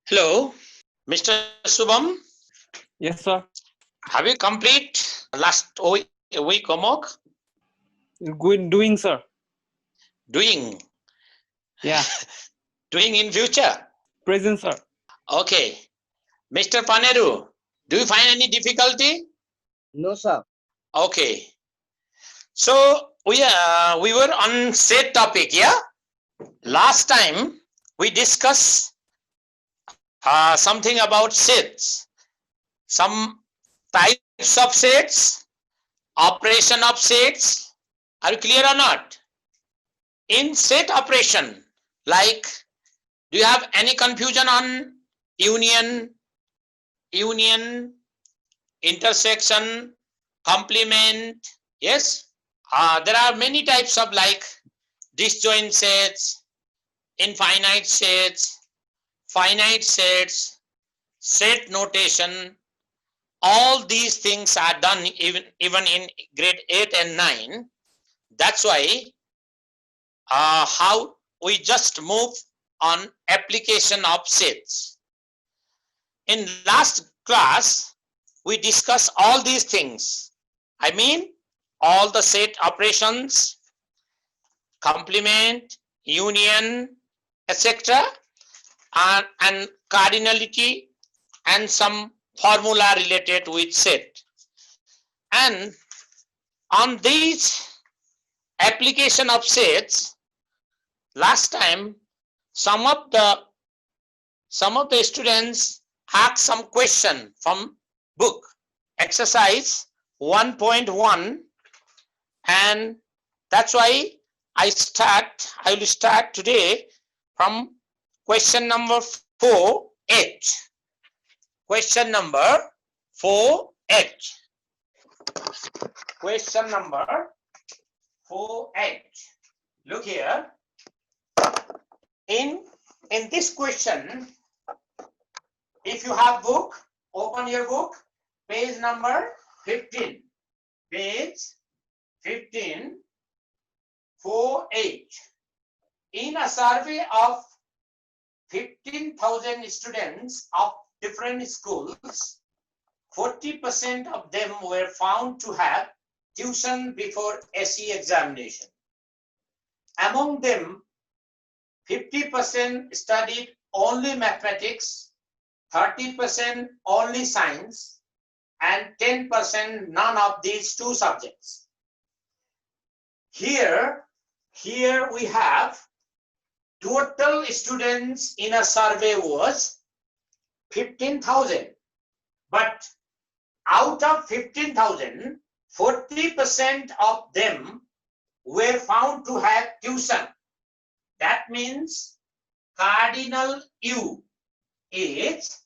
Hello, Mr. Subham. Yes, sir. Have you complete last week homework? Good doing, sir. Doing, Yeah. doing in future. Present, sir. Okay, Mr. Paneru. Do you find any difficulty? No, sir. Okay. So we were on set topic, yeah. Last time we discussed something about sets, some types of sets, operation of sets. Are you clear or not? In set operation, like, do you have any confusion on union, intersection, complement? Yes. There are many types of like disjoint sets, infinite sets, finite sets, set notation. All these things are done even in grade 8 and 9. That's why how we just move on application of sets. In last class, we discussed all these things. I mean, all the set operations, complement, union, etc., and cardinality, and some formula related with set. And on these application of sets, last time some of the students asked some question from book exercise 1.1, and that's why I will start today from question number 4H. Question number 4H. Question number 4H. Look here. In this question, if you have book, open your book, page number 15. Page 15, 4H. In a survey of 15,000 students of different schools, 40% of them were found to have tuition before SE examination. Among them, 50% studied only mathematics, 30% only science, and 10% none of these two subjects. Here we have total students in a survey was 15,000, but out of 15,000, 40% of them were found to have tuition. That means cardinal U is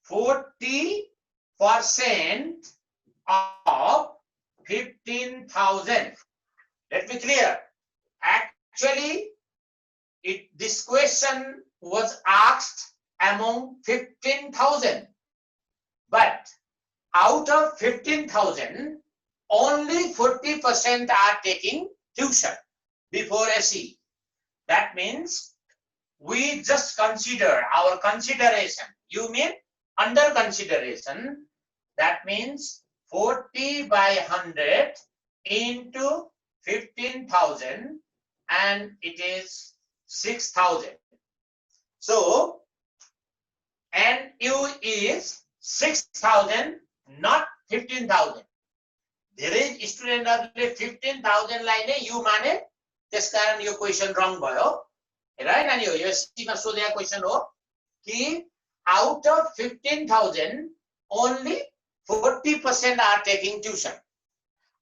40% of 15,000. Let me clear. Actually, this question was asked among 15,000, but out of 15,000, only 40% are taking tuition before SE. That means we just consider our consideration. You mean under consideration. That means 40 by 100 into 15,000, and it is 6,000. So NU is 6,000, not 15,000. There is student of 15,000 line U mane this कारण यो question wrong भयो, right? And yo SC मा सोधेको question हो कि out of 15,000 only 40% are taking tuition.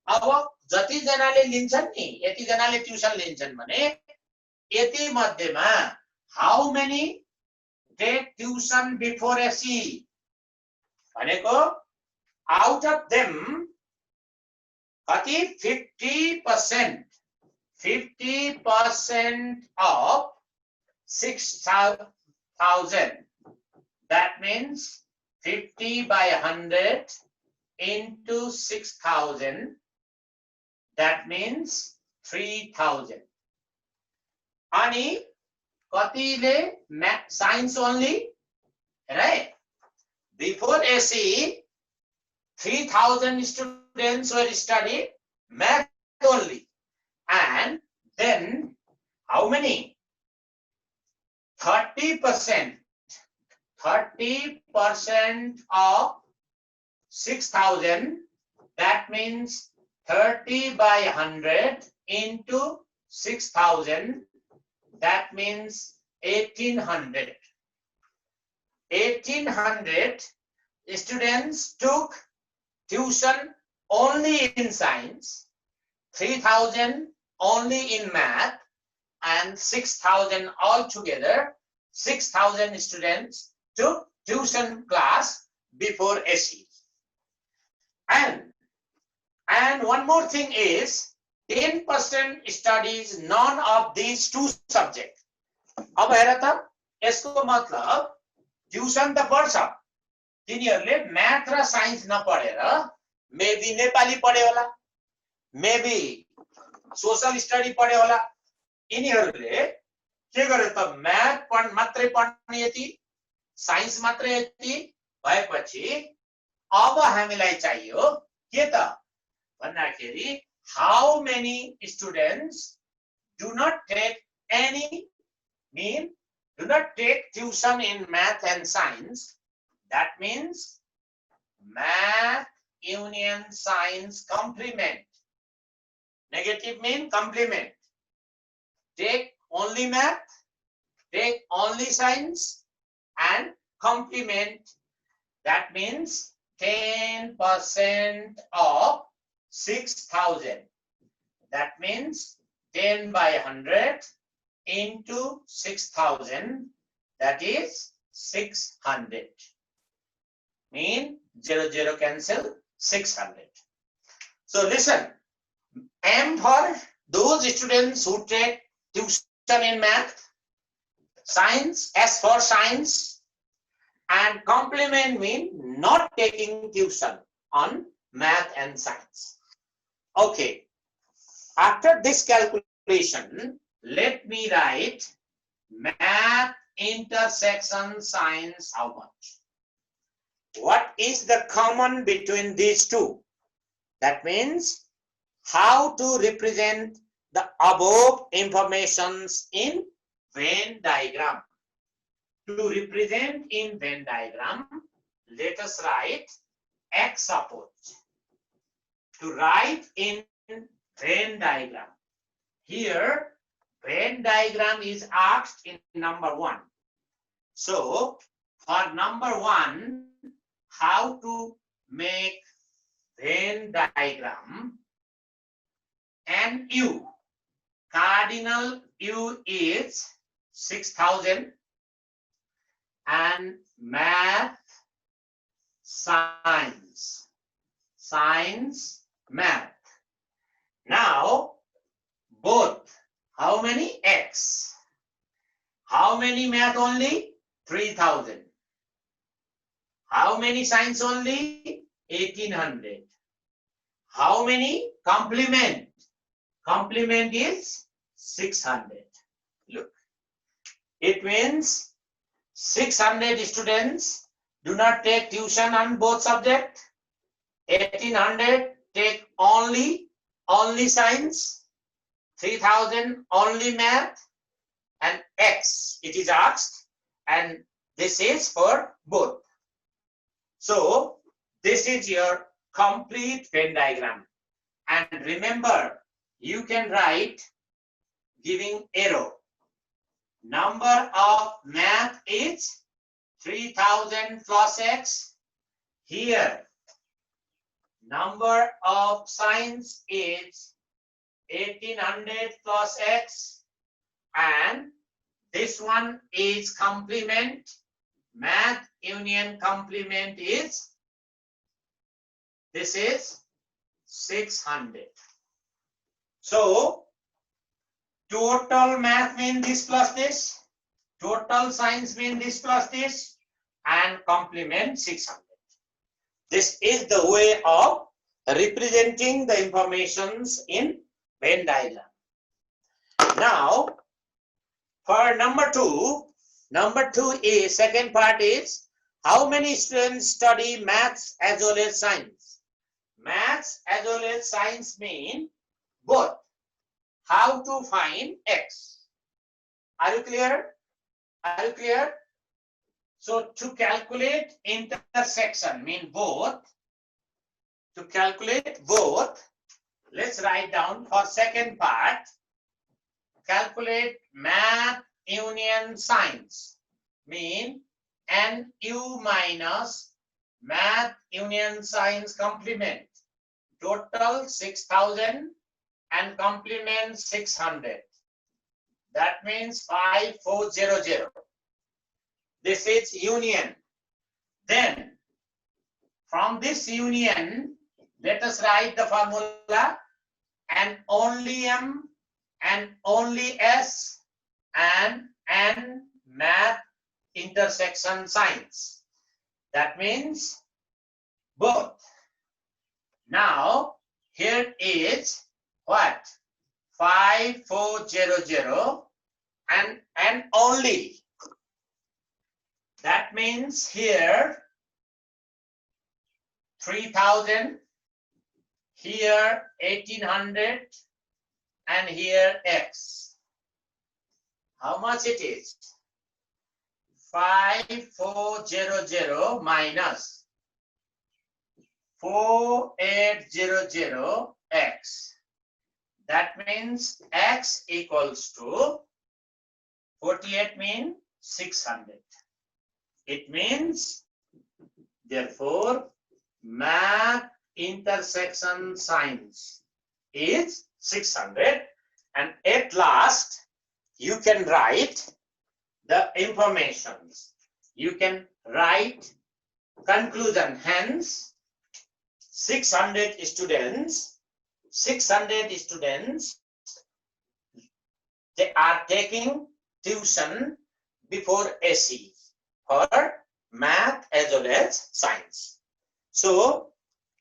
अब जति जनाले लिन्छन् नि यति जनाले ट्युसन लिन्छन् भने यति मध्येमा how many take tuition before SE भनेको out of them कति 50% of 6,000. That means 50 by 100 into 6,000. That means 3,000. Ani कतिले science only right? Before SE, 3,000 students were studying math only. And then how many? 30%. 30% of 6,000. That means 30 by 100 into 6,000. That means 1,800. 1,800 students took tuition only in science, 3,000 only in math, and 6,000 altogether. 6,000 students took tuition class before SE. And one more thing is 10% studies none of these two subjects. अब हेर त यसको मतलब tuition त पढ्छ, तिनीहरूले math र signs नपढेर maybe Nepali पढ्यो होला, maybe social study पढ्यो होला। यिनीहरूले के गर्यो त म्याथ मात्रै पढ्ने यति, साइन्स मात्रै यति भएपछि अब हामीलाई चाहियो के त भन्दाखेरि how many students do not take tuition in math and science. That means math union science complement. Negative mean complement. Take only math, take only science, and complement. That means 10% of 6,000. That means 10 by 100 into 6,000. That is 600. Mean 0, 0 cancel, 600. So listen, M for those students who take tuition in math, science, S for science, and complement mean not taking tuition on math and science. Okay, after this calculation, let me write math intersection science how much. What is the common between these two? That means how to represent the above informations in Venn diagram. To represent in Venn diagram, let us write X support. To write in Venn diagram. Here, Venn diagram is asked in number 1. So, for number 1, how to make Venn diagram? And U, cardinal U is 6,000, and math, science, math. Now, both, how many? X. How many math only? 3,000. How many science only? 1,800. How many? Complement. Complement is 600. Look, it means 600 students do not take tuition on both subjects. 1,800 take only science. 3,000 only math, and X it is asked, and this is for both. So this is your complete Venn diagram. And remember, you can write giving arrow. Number of math is 3,000 plus X. Here, number of science is 1,800 plus X, and this one is complement. Math union complement is, this is 600. So total math mean this plus this, total science mean this plus this, and complement 600. This is the way of representing the informations in Venn diagram. Now, for number two is, second part is How many students study maths as well as science? Maths as well as science mean both. How to find x? Are you clear? Are you clear? So to calculate intersection mean both. To calculate both, let's write down for second part. Calculate math union science mean NU minus math union science complement. Total 6,000 and complement 600. That means 5400. This is union. Then from this union, let us write the formula and only M and only S and N math intersection science. That means both. Now here is what? 5400 and only. That means here 3,000, here 1,800, and here x. How much it is? 5400 minus 4800 x. That means x equals to 48 means 600. It means therefore math intersection science is 600, and at last you can write the informations. You can write conclusion. Hence 600 students they are taking tuition before AC for math as well as science. So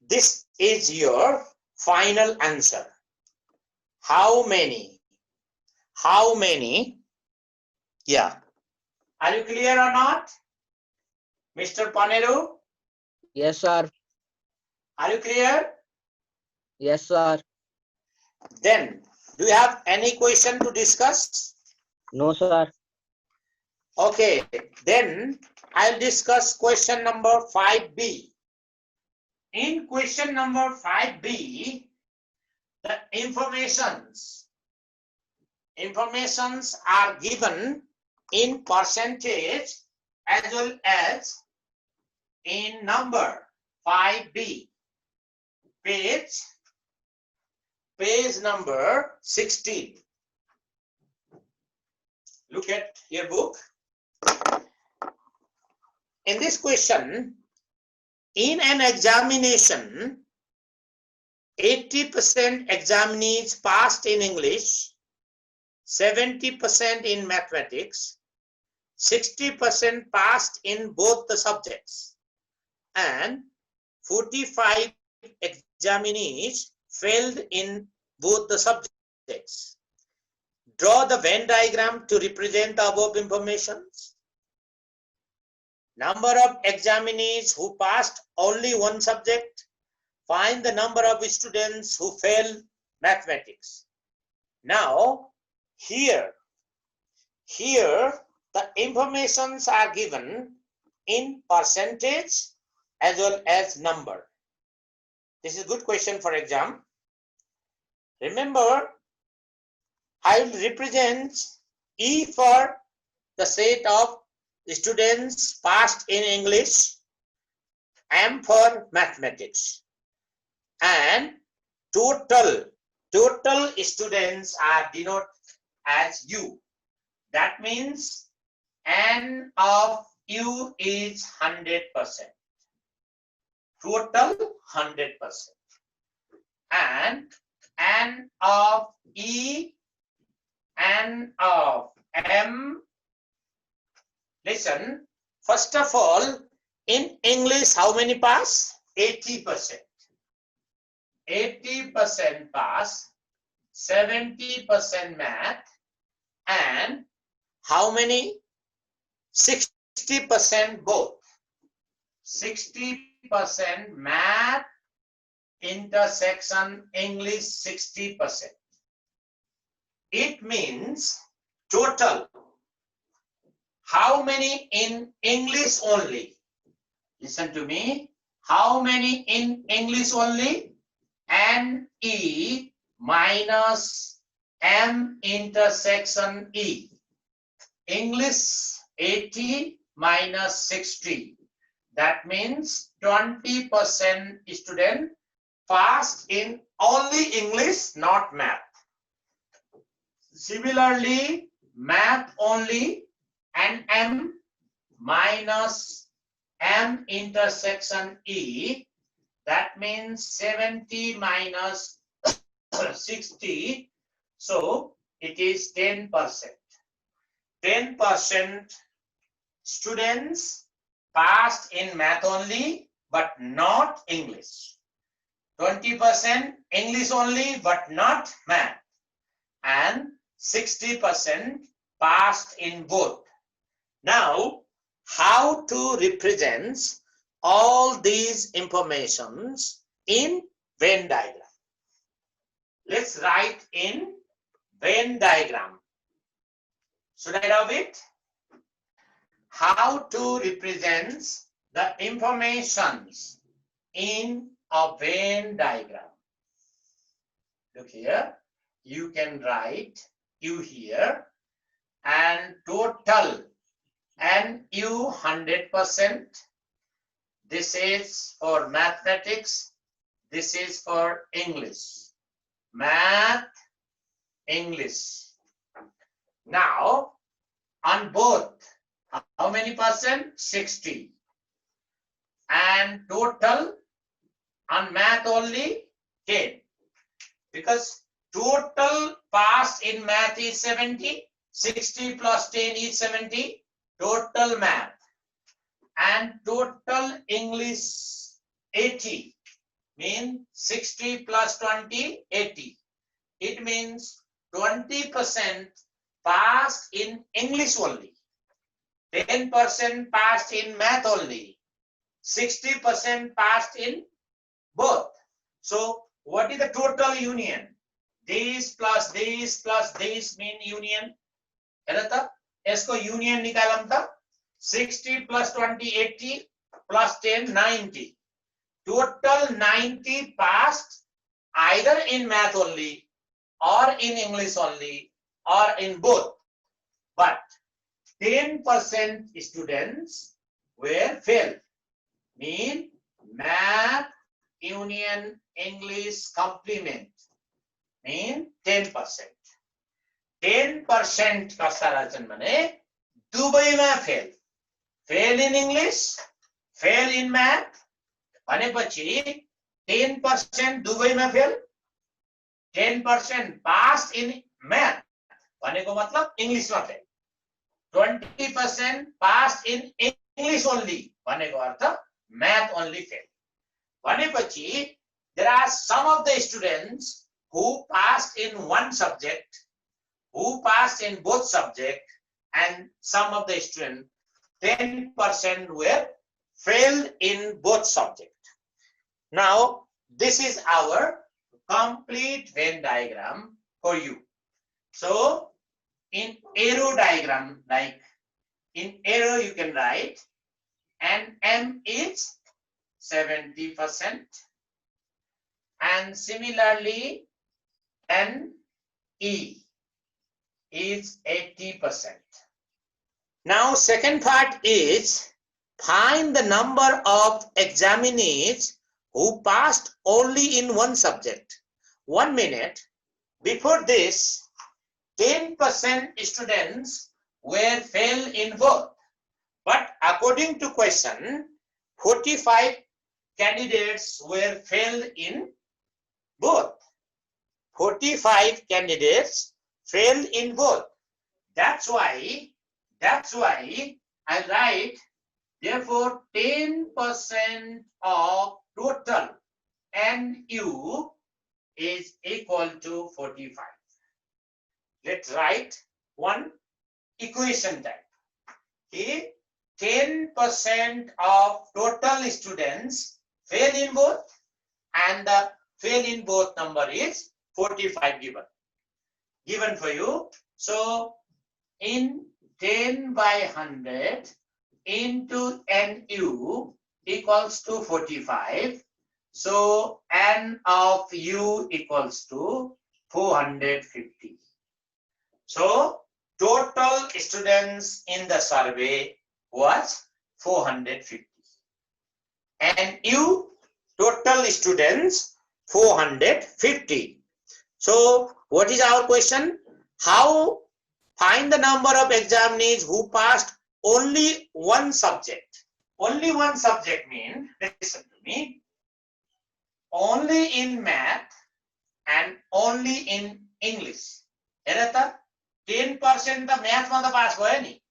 this is your final answer. How many? Yeah. Are you clear or not? Mr. Paneru? Yes, sir. Are you clear? Yes, sir. Then, do you have any question to discuss? No, sir. Okay, then I'll discuss question number 5B. In question number 5B, the informations are given in percentage as well as in number. 5B, page number 16. Look at your book. In this question, in an examination, 80% examinees passed in English, 70% in mathematics, 60% passed in both the subjects, and 45 examinees failed in both the subjects. Draw the Venn diagram to represent the above informations. Number of examinees who passed only one subject. Find the number of students who failed mathematics. Now, here the informations are given in percentage as well as number. This is a good question for exam. Remember, I will represent E for the set of students passed in English, M for mathematics, and total students are denoted as U. That means N of U is 100%. Total 100%. And N of E, N of M. Listen, first of all, in English, how many pass? 80%. 80% pass, 70% math, and how many? 60% both. 60% math intersection English 60%. It means total. How many in English only? Listen to me. How many in English only? NE minus M intersection E. English 80 minus 60. That means 20% student passed in only English, not math. Similarly, math only and M minus M intersection E. That means 70 minus 60. So it is 10%. 10% students passed in math only, but not English. 20% English only, but not math. And 60% passed in both. Now, how to represent all these informations in Venn diagram? Let's write in Venn diagram. Should I rub it? How to represent the informations in a Venn diagram. Look here, you can write U here and total NU 100%. This is for mathematics. This is for English. Math, English. Now, on both, how many percent? 60. And total on math only 10. Because total passed in math is 70. 60 plus 10 is 70. Total math. And total English 80. Means 60 plus 20, 80. It means 20% passed in English only. 10% passed in math only. 60% passed in both. So what is the total union? This plus this plus this mean union. इसको union निकालम था. 60 plus 20, 80 plus 10, 90. Total 90 passed either in math only or in English only or in both. But 10% students were failed. Mean math, union, English, complement. Mean 10%. 10% का सारांश माने दुबईमा fail. Fail in English, fail in math. भनेपछि 10% दुबईमा fail. 10% passed in math. भनेको मतलब इंग्लिशमा fail. 20% passed in English only. भनेको अर्थ math only fail. भनेपछि there are some of the students who passed in one subject, who passed in both subjects, and some of the students, 10% were failed in both subjects. Now, this is our complete Venn diagram for you. So, in arrow diagram, like in arrow you can write, and M is 70%, and similarly, NE is 80%. Now, second part is find the number of examinees who passed only in one subject. 1 minute. Before this, 10% students were failed in both. But according to question, 45 candidates were failed in both. 45 candidates failed in both. That's why I write, therefore 10% of total NU is equal to 45. Let's write one equation type. Here 10% of total students fail in both, and the fail in both number is 45 given for you. So in 10 by 100 into NU equals to 45. So N of U equals to 450. So total students in the survey was 450. And U total students 450. So what is our question? How find the number of examinees who passed only one subject? Only one subject means, listen to me, only in math and only in English. हेर त 10% त म्याथमा त पास भयो नि,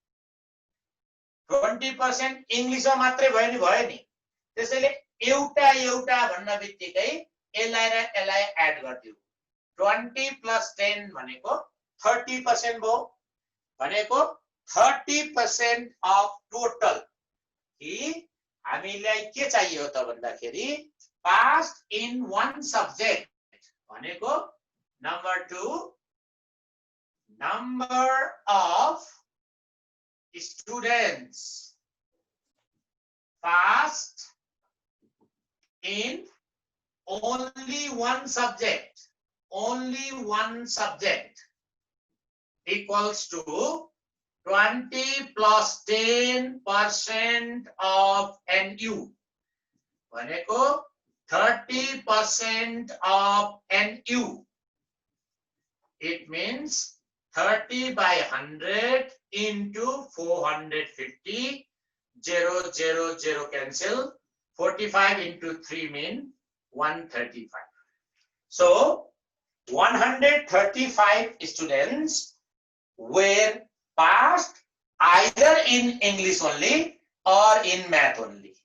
20% इंग्लिशमा मात्रै भयो नि, त्यसैले एउटा एउटा भन्न बित्तिकै यसलाई र यसलाई एड गर्दियौ। 20 + 10 भनेको 30% भयो, भनेको 30% अफ टोटल कि हामीलाई के चाहियो त भन्दाखेरि पास इन वन सब्जेक्ट भनेको number 2 number of students passed in only one subject equals to 20 plus 10% of NU भनेको 30% of NU. It means 30 by 100 into 450, 0, 0, 0 cancel, 45 into 3 mean 135. So 135 students were passed either in English only or in math only.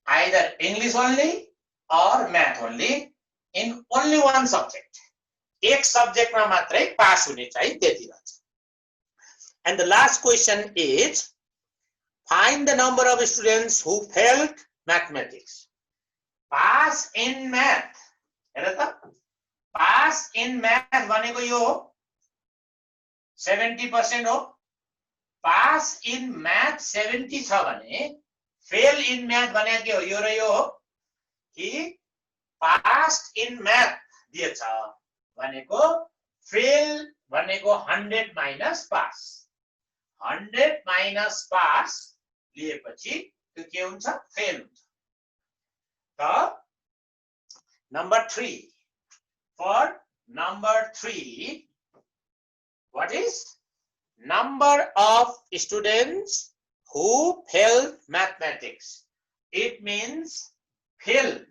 Either English only or math only in only one subject. एक subject में मात्रै पास हुने चाहिँ त्यति रहन्छ। And the last question is find the number of students who failed mathematics. Pass in math, हेर त pass in math भनेको यो हो 70% हो। pass in math 70 छ भने fail in math भनेको के हो, यो र यो हो कि pass in math दिएछ भनेको फेल भनेको 100 माइनस पास, 100 माइनस पास लिएपछि त्यो के हुन्छ, फेल हुन्छ। त number 3, for number 3, what is number of students who failed mathematics? It means fail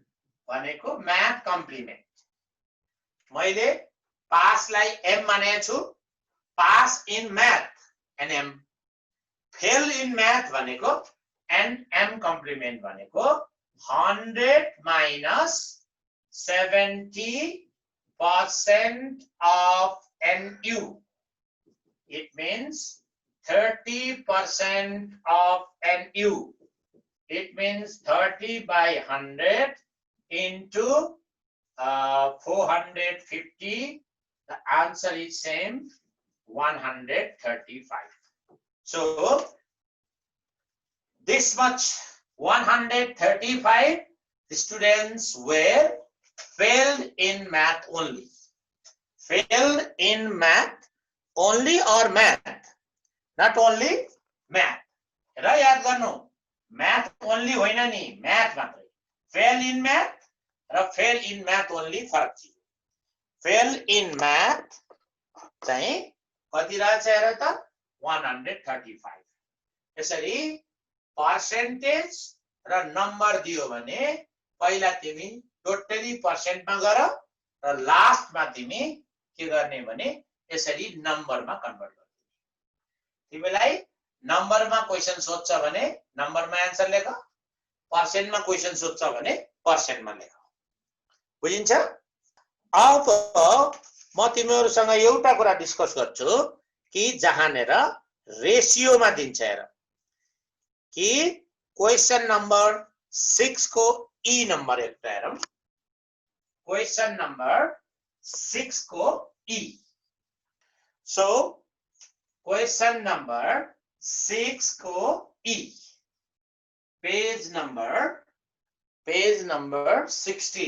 भनेको math complement. मैले पासलाई M मानेको छु, pass in math NM, fail in math भनेको NM कम्प्लिमेन्ट भनेको 100 minus 70% of NU. It means 30% of NU. It means 30 by 100 into 450. The answer is same, 135. So this much 135 students were failed in math only. Failed in math only or math? Not only math. र याद गर्नु, math only होइन नि, math मात्रै। Fail in math raw fail in math only फरक छ। Fail in math चाहिँ कति रहेछ हेर त, 135। यसरी पर्सेन्टेज र नम्बर दियो भने पहिला तिमी टोटली पर्सेन्टमा गर र लास्टमा तिमी के गर्ने भने यसरी नम्बरमा कन्भर्ट गर्ने। तिमीलाई नम्बरमा क्वेशन सोध्छ भने नम्बरमा आन्सर लेख, पर्सेन्टमा क्वेशन सोध्छ भने पर्सेन्टमा लेख। बुझिन्छ? अब म तिमीहरुसँग एउटा कुरा डिस्कस गर्छु कि जहाँनेर रेशियोमा दिन्छ हेर, कि क्वेश्चन नंबर 6 को ई नंबर एउटा हेरौं क्वेश्चन नंबर 6 को ई सो क्वेश्चन नंबर 6 को ई पेज नंबर 16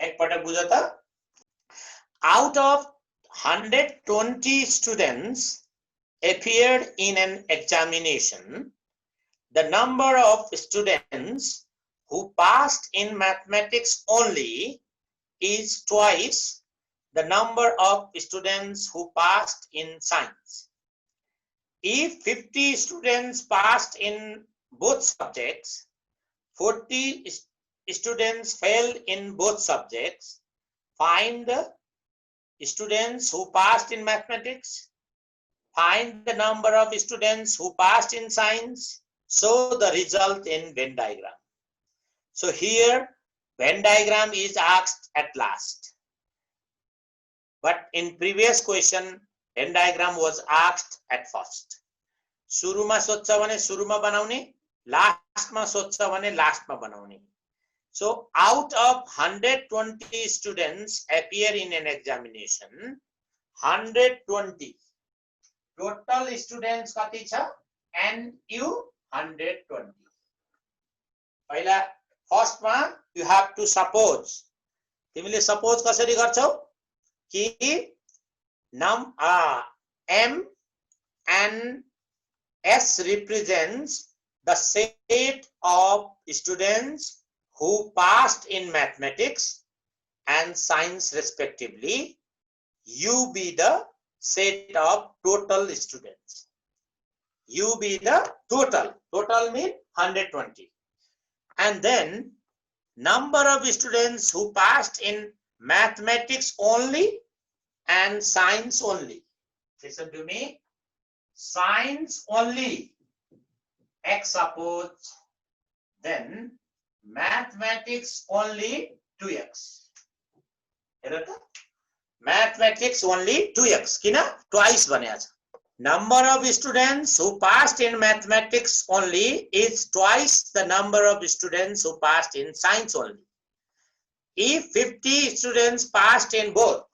एक पटक बुझ त out of 120 students appeared in an examination, the number of students who passed in mathematics only is twice the number of students who passed in science. If 50 students passed in both subjects, 40 students failed in both subjects, find the students who passed in mathematics, find the number of students who passed in science, show the result in Venn diagram. So here Venn diagram is asked at last, but in previous question Venn diagram was asked at first. सुरुमा सोध्छ भने सुरुमा बनाउने, लास्टमा सोध्छ भने लास्टमा बनाउने. So out of 120 students appear in an examination, 120 total students कति छ? NU 120. पहिला फर्स्ट मा you have to suppose. तिमीले सपोज कसरी गर्छौ कि M and S represents the set of students who passed in mathematics and science respectively. U be the set of total students. U be the total. Total means 120. And then number of students who passed in mathematics only and science only. Listen to me. Science only. X suppose. Then mathematics only 2x. Mathematics only 2x. Kina twice bane number of students who passed in mathematics only is twice the number of students who passed in science only. If 50 students passed in both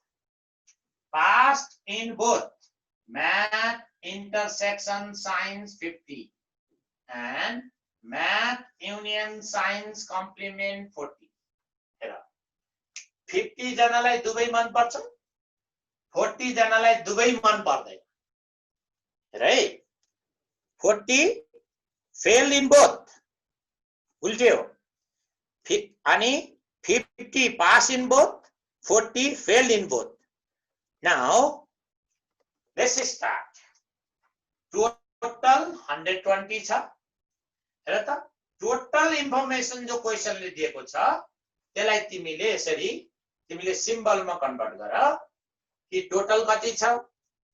math intersection science 50 and math union science complement 40. 50 जनालाई दुवै मन पर्छ 40 जनालाई दुवै मन पर्दैन. Right? 40 failed in both. उल्टे हो. अनि 50 pass in both, 40 failed in both. Now let's start. Total 120 छ. हेर त टोटल इन्फर्मेसन जो क्वेशनले दिएको छ त्यसलाई तिमीले सिम्बलमा कन्भर्ट गर कि टोटल कति छ,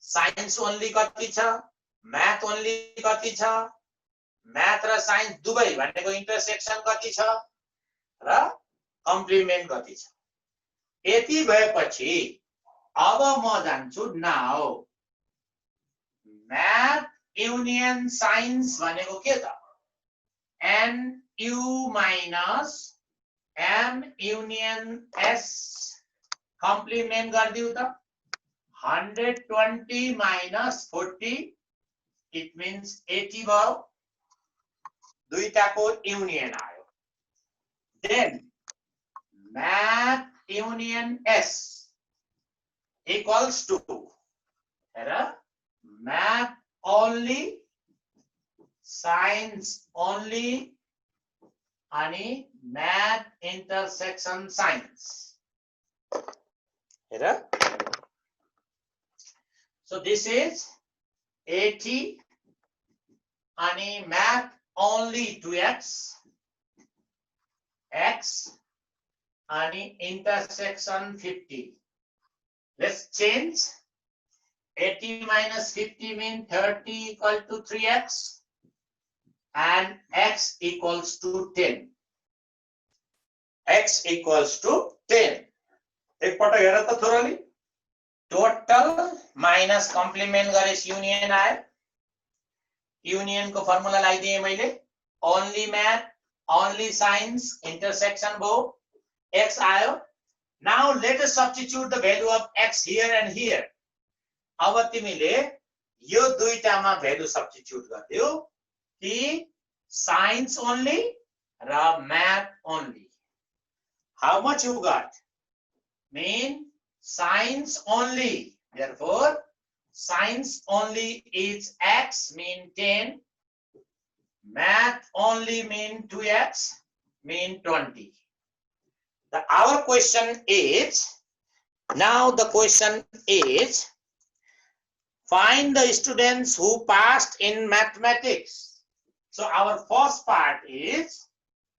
साइन्स ओन्ली कति छ, म्याथ ओन्ली कति छ, म्याथ र साइन्स दुवै भनेको इन्टरसेक्सन कति छ र कम्प्लिमेन्ट कति छ. यति भएपछि अब म जान्छु नाउ म्याथ युनियन साइन्स भनेको के त NU minus M union S complement गरिदिउ त 120 minus 40 it means 80 भयो. दुईटाको युनियन आयो. Then math union S equals to math only science only and math intersection science. So this is 80 and math only 2x, x and intersection 50. Let's change. 80 minus 50 means 30 equal to 3x and x equals to 10. X equals to 10. एक पटक हेर त thoroughly. Total minus complement गरेस union आयो. Union को formula लगाइदिए मैले only math only science intersection भयो x आयो now let us substitute the value of x here and here अब तिमीले यो दुईटामा भ्यालु सब्स्टिट्युट गर्दियौ कि साइन्स ओन्ली र math only how much you got mean science only therefore science only is x mean 10 math only mean 2x mean 20 our question is now the question is find the students who passed in mathematics so our first part is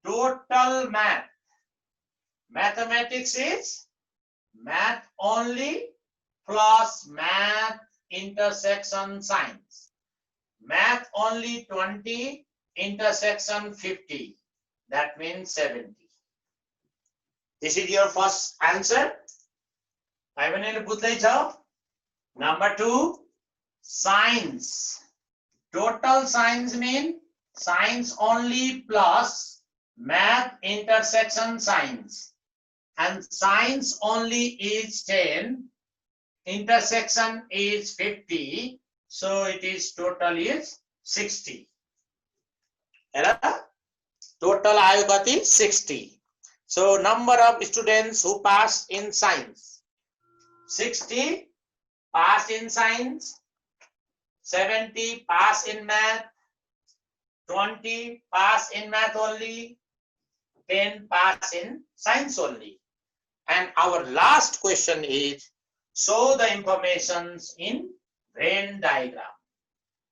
total math mathematics is math only plus math intersection science math only 20 intersection 50 that means 70 this is your first answer number 2 science total science mean science only plus math intersection science and science only is 10 intersection is 50 so it is total is 60 era total ayo kati 60 so number of students who passed in science 60 passed in science 70 pass in math 20 pass in math only 10 pass in science only and our last question is show the informations in Venn diagram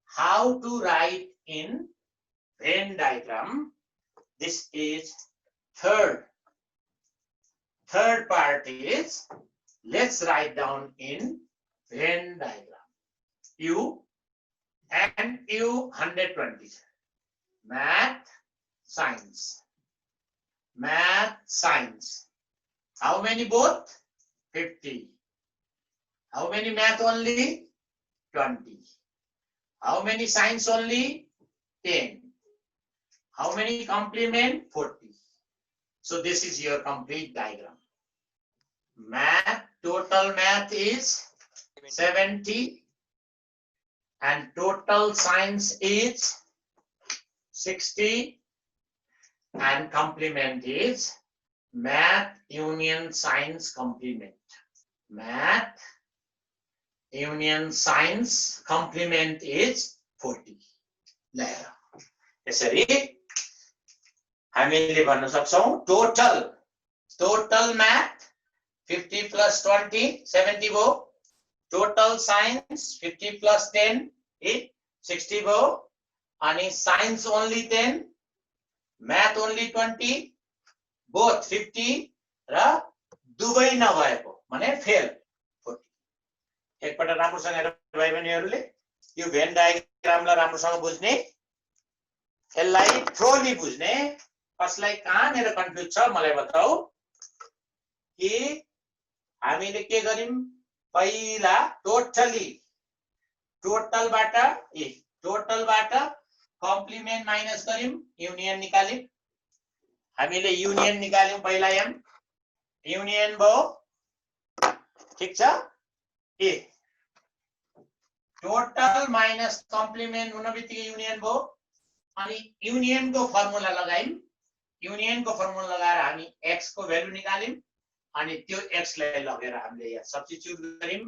how to write in Venn diagram this is third part is let's write down in Venn diagram u and u 120 math science how many both 50 how many math only 20 how many science only 10 how many complement 40 so this is your complete diagram math total math is 70 and total science is 60 and complement is math union science complement math union science complement is 40 यसरी हामीले भन्न सक्छौं total math 50 plus 20 70 भयो total science 50 plus 10 is 60 भयो अनि science only 10 math only 20 both 50 र दुबै नभएको माने fail 40 एकपटक राम्रोसँग हेर्नु भाइ बहिनीहरुले यो भेन डायग्रामलाई राम्रोसँग बुझ्ने यसलाई थ्रोली बुझ्ने कसलाई कहाँनेर कन्फ्युज छ मलाई बताऊ कि हामीले के गरिम पहिला टोटलबाट कम्प्लिमेन्ट माइनस गरिम युनियन निकाल्यौं हामीले युनियन निकाल्यौं पहिला एम युनियन भयो ठीक छ ए टोटल माइनस कम्प्लिमेन्ट हुनबित्तिकै युनियन भयो अनि युनियन को फर्मुला लगायौं युनियन को फर्मुला लगाएर हामी x को भ्यालु निकाल्यौं अनि त्यो x लाई लगेर हामीले यहाँ सब्स्टिट्युट गर्यौं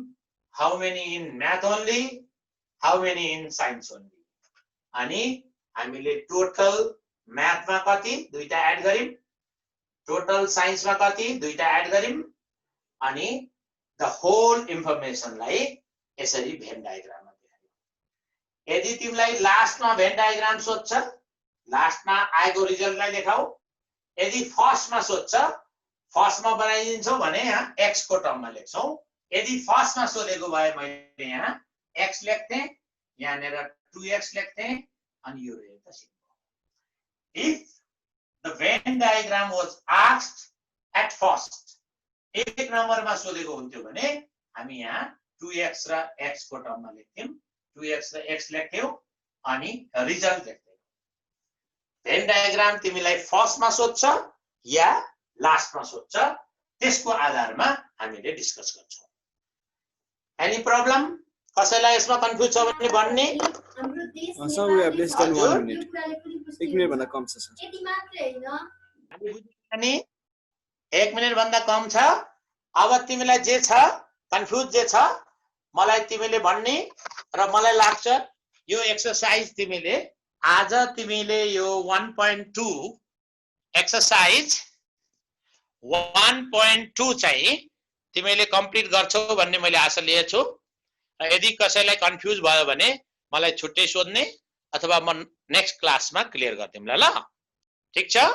how many in math only how many in science only अनि हामीले टोटल म्याथ मा कति दुईटा एड गर्यौं टोटल साइन्स मा कति दुईटा एड गर्यौं अनि द होल इन्फर्मेसन लाई यसरी भेन डायग्राममा देखायौं यदि तिमीलाई लास्टमा भेन डायग्राम सोध्छ लास्टमा आएको रिजल्टलाई देखाऊ यदि फर्स्टमा सोध्छ फर्स्टमा बनाइदिन्छौ भने यहाँ x को टर्ममा लेख्छौ यदि फर्स्टमा सोधेको भए मैले यहाँ x लेख्थे यहाँ नेर 2x लेख्थे अनि यो हेर्दा सिक्नु इफ द भेन diagram was asked at first एक नम्बरमा सोधेको हुन्थ्यो भने हामी यहाँ 2x र x को टर्ममा लेख्थ्यौं 2x र x लेख्थ्यौं अनि रिजल्ट देख्दै भेन डायग्राम तिमीलाई फर्स्टमा सोध्छ या लास्टमा सोध्छ त्यसको आधारमा हामीले डिस्कस गर्छौं एनी प्रब्लम कसैलाई यसमा कन्फ्युज छ भने भन्ने Sir, we have less than 1 minute. 1 minute भन्दा कम छ सर अनि 1 मिनेट भन्दा कम छ अब तिमीलाई जे छ कन्फ्युज जे छ मलाई तिमीले भन्ने र मलाई लाग्छ यो एक्सरसाइज तिमीले आज तिमीले यो 1.2 एक्सरसाइज 1.2 चाहिँ तिमीले कम्प्लिट गर्छौ भन्ने मैले आशा लिएको छु यदि कसैलाई कन्फ्युज भयो भने मलाई छुट्टै सोध्ने अथवा म नेक्स्ट क्लासमा क्लियर गर्दिम ल ठीक छ